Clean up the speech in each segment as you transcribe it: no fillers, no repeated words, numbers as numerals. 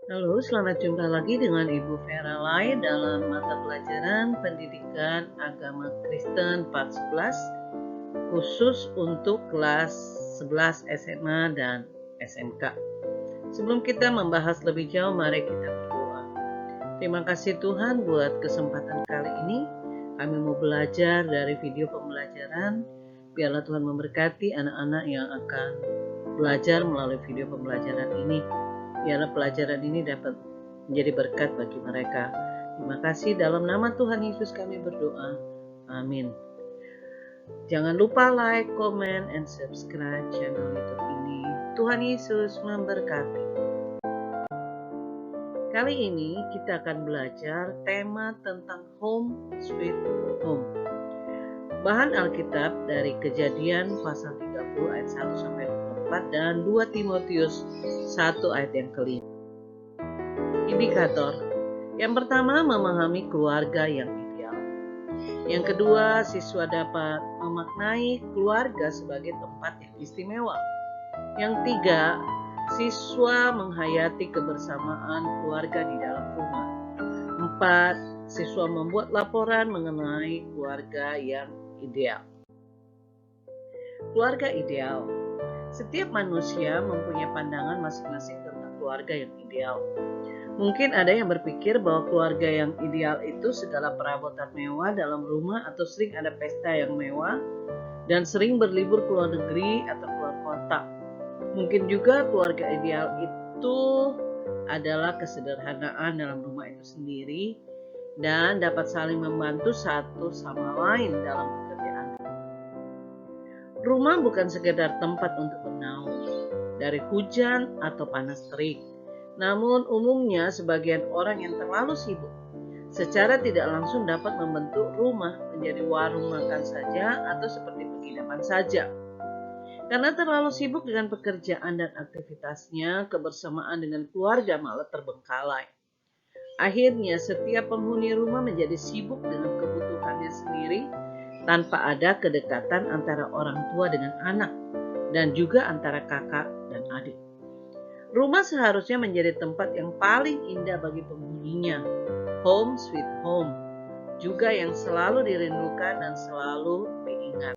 Halo, selamat jumpa lagi dengan Ibu Vera Lai dalam mata pelajaran Pendidikan Agama Kristen part 11 khusus untuk kelas 11 SMA dan SMK. Sebelum kita membahas lebih jauh, mari kita berdoa. Terima kasih Tuhan buat kesempatan kali ini. Kami mau belajar dari video pembelajaran. Biarlah Tuhan memberkati anak-anak yang akan belajar melalui video pembelajaran ini. Biarlah pelajaran ini dapat menjadi berkat bagi mereka. Terima kasih, dalam nama Tuhan Yesus kami berdoa. Amin. Jangan lupa like, comment, and subscribe channel YouTube ini. Tuhan Yesus memberkati. Kali ini kita akan belajar tema tentang Home Sweet Home. Bahan Alkitab dari Kejadian pasal 30 ayat 1 sampai 24 dan 2 Timotius 1 ayat yang kelima. Indikator. Yang pertama, memahami keluarga yang ideal. Yang kedua, siswa dapat memaknai keluarga sebagai tempat yang istimewa. Yang tiga, siswa menghayati kebersamaan keluarga di dalam rumah. 4. Siswa membuat laporan mengenai keluarga yang ideal. Keluarga ideal. Setiap manusia mempunyai pandangan masing-masing tentang keluarga yang ideal. Mungkin ada yang berpikir bahwa keluarga yang ideal itu segala perabotan mewah dalam rumah atau sering ada pesta yang mewah dan sering berlibur ke luar negeri atau keluar kota. Mungkin juga keluarga ideal itu adalah kesederhanaan dalam rumah itu sendiri dan dapat saling membantu satu sama lain dalam pekerjaan. Rumah bukan sekedar tempat untuk bernaung dari hujan atau panas terik. Namun umumnya sebagian orang yang terlalu sibuk secara tidak langsung dapat membentuk rumah menjadi warung makan saja atau seperti penginapan saja. Karena terlalu sibuk dengan pekerjaan dan aktivitasnya, kebersamaan dengan keluarga malah terbengkalai. Akhirnya setiap penghuni rumah menjadi sibuk dengan kebutuhannya sendiri tanpa ada kedekatan antara orang tua dengan anak dan juga antara kakak dan adik. Rumah seharusnya menjadi tempat yang paling indah bagi penghuninya, home sweet home, juga yang selalu dirindukan dan selalu diingat.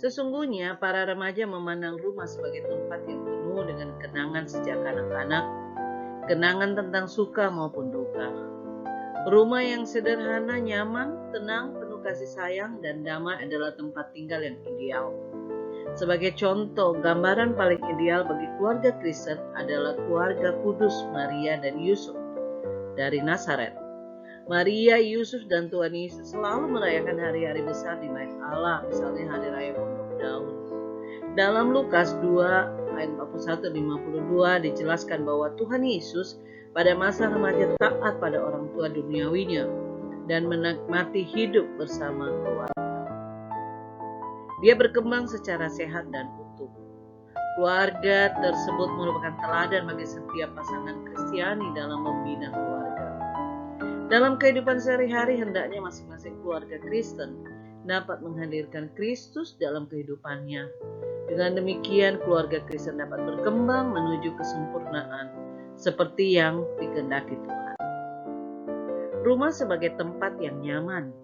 Sesungguhnya para remaja memandang rumah sebagai tempat yang penuh dengan kenangan sejak kanak-kanak, kenangan tentang suka maupun duka. Rumah yang sederhana, nyaman, tenang, penuh kasih sayang, dan damai adalah tempat tinggal yang ideal. Sebagai contoh, gambaran paling ideal bagi keluarga Kristen adalah keluarga kudus Maria dan Yusuf dari Nazaret. Maria, Yusuf, dan Tuhan Yesus selalu merayakan hari-hari besar di bait Allah, misalnya Hari Raya Pondok Daun. Dalam Lukas 2 ayat 41-52 dijelaskan bahwa Tuhan Yesus pada masa remaja taat pada orang tua duniawinya dan menikmati hidup bersama keluarga. Dia berkembang secara sehat dan utuh. Keluarga tersebut merupakan teladan bagi setiap pasangan Kristiani dalam membina keluarga. Dalam kehidupan sehari-hari, hendaknya masing-masing keluarga Kristen dapat menghadirkan Kristus dalam kehidupannya. Dengan demikian, keluarga Kristen dapat berkembang menuju kesempurnaan seperti yang dikehendaki Tuhan. Rumah sebagai tempat yang nyaman.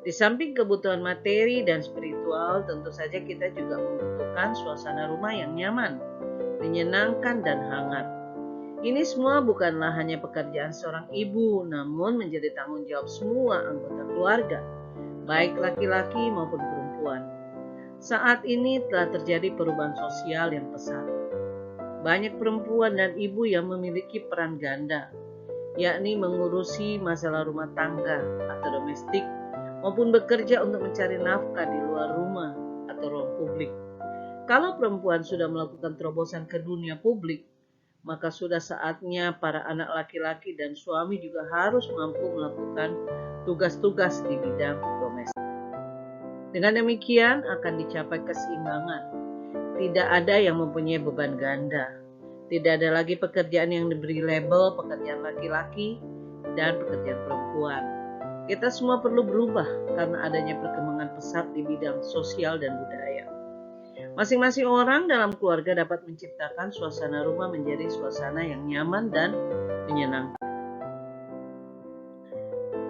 Di samping kebutuhan materi dan spiritual, tentu saja kita juga membutuhkan suasana rumah yang nyaman, menyenangkan, dan hangat. Ini semua bukanlah hanya pekerjaan seorang ibu, namun menjadi tanggung jawab semua anggota keluarga, baik laki-laki maupun perempuan. Saat ini telah terjadi perubahan sosial yang pesat. Banyak perempuan dan ibu yang memiliki peran ganda, yakni mengurusi masalah rumah tangga atau domestik, maupun bekerja untuk mencari nafkah di luar rumah atau ruang publik. Kalau perempuan sudah melakukan terobosan ke dunia publik, maka sudah saatnya para anak laki-laki dan suami juga harus mampu melakukan tugas-tugas di bidang domestik. Dengan demikian akan dicapai keseimbangan. Tidak ada yang mempunyai beban ganda. Tidak ada lagi pekerjaan yang diberi label pekerjaan laki-laki dan pekerjaan perempuan. Kita semua perlu berubah karena adanya perkembangan pesat di bidang sosial dan budaya. Masing-masing orang dalam keluarga dapat menciptakan suasana rumah menjadi suasana yang nyaman dan menyenangkan.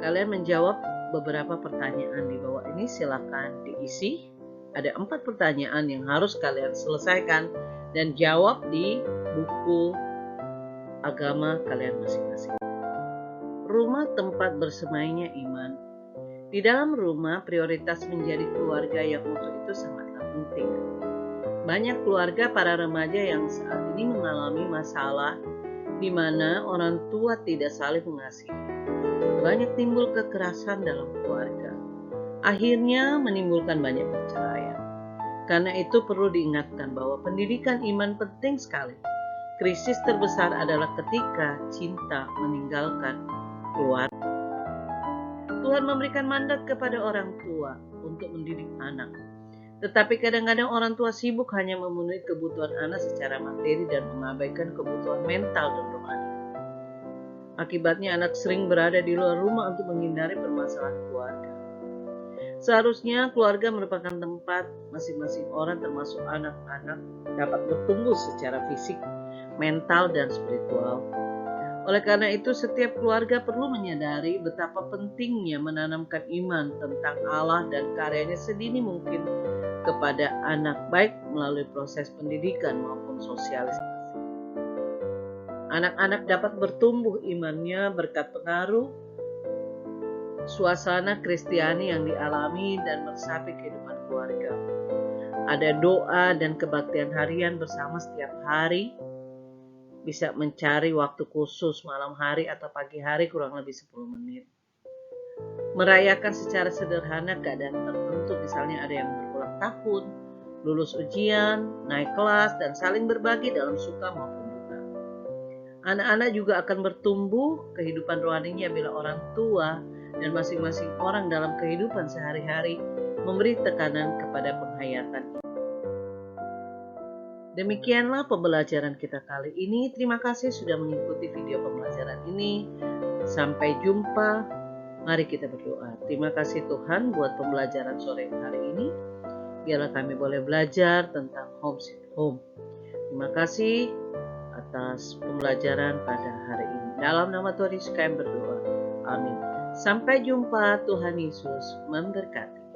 Kalian menjawab beberapa pertanyaan di bawah ini, silakan diisi. Ada 4 pertanyaan yang harus kalian selesaikan dan jawab di buku agama kalian masing-masing. Rumah tempat bersemainya iman. Di dalam rumah, prioritas menjadi keluarga yang utuh itu sangatlah penting. Banyak keluarga para remaja yang saat ini mengalami masalah di mana orang tua tidak saling mengasihi. Banyak timbul kekerasan dalam keluarga. Akhirnya menimbulkan banyak perceraian. Karena itu perlu diingatkan bahwa pendidikan iman penting sekali. Krisis terbesar adalah ketika cinta meninggalkan keluarga. Tuhan memberikan mandat kepada orang tua untuk mendidik anak. Tetapi kadang-kadang orang tua sibuk hanya memenuhi kebutuhan anak secara materi dan mengabaikan kebutuhan mental dan rohani. Akibatnya anak sering berada di luar rumah untuk menghindari permasalahan keluarga. Seharusnya keluarga merupakan tempat masing-masing orang termasuk anak-anak dapat bertumbuh secara fisik, mental, dan spiritual. Oleh karena itu, setiap keluarga perlu menyadari betapa pentingnya menanamkan iman tentang Allah dan karyanya sedini mungkin kepada anak, baik melalui proses pendidikan maupun sosialisasi. Anak-anak dapat bertumbuh imannya berkat pengaruh suasana Kristiani yang dialami dan meresapi kehidupan keluarga. Ada doa dan kebaktian harian bersama setiap hari. Bisa mencari waktu khusus malam hari atau pagi hari kurang lebih 10 menit. Merayakan secara sederhana keadaan tertentu, misalnya ada yang berulang tahun, lulus ujian, naik kelas, dan saling berbagi dalam suka maupun duka. Anak-anak juga akan bertumbuh kehidupan rohaninya bila orang tua dan masing-masing orang dalam kehidupan sehari-hari memberi tekanan kepada penghayatan. Demikianlah pembelajaran kita kali ini. Terima kasih sudah mengikuti video pembelajaran ini. Sampai jumpa. Mari kita berdoa. Terima kasih Tuhan buat pembelajaran sore hari ini. Biarlah kami boleh belajar tentang home sweet home. Terima kasih atas pembelajaran pada hari ini. Dalam nama Tuhan Yesus kami berdoa. Amin. Sampai jumpa. Tuhan Yesus memberkati.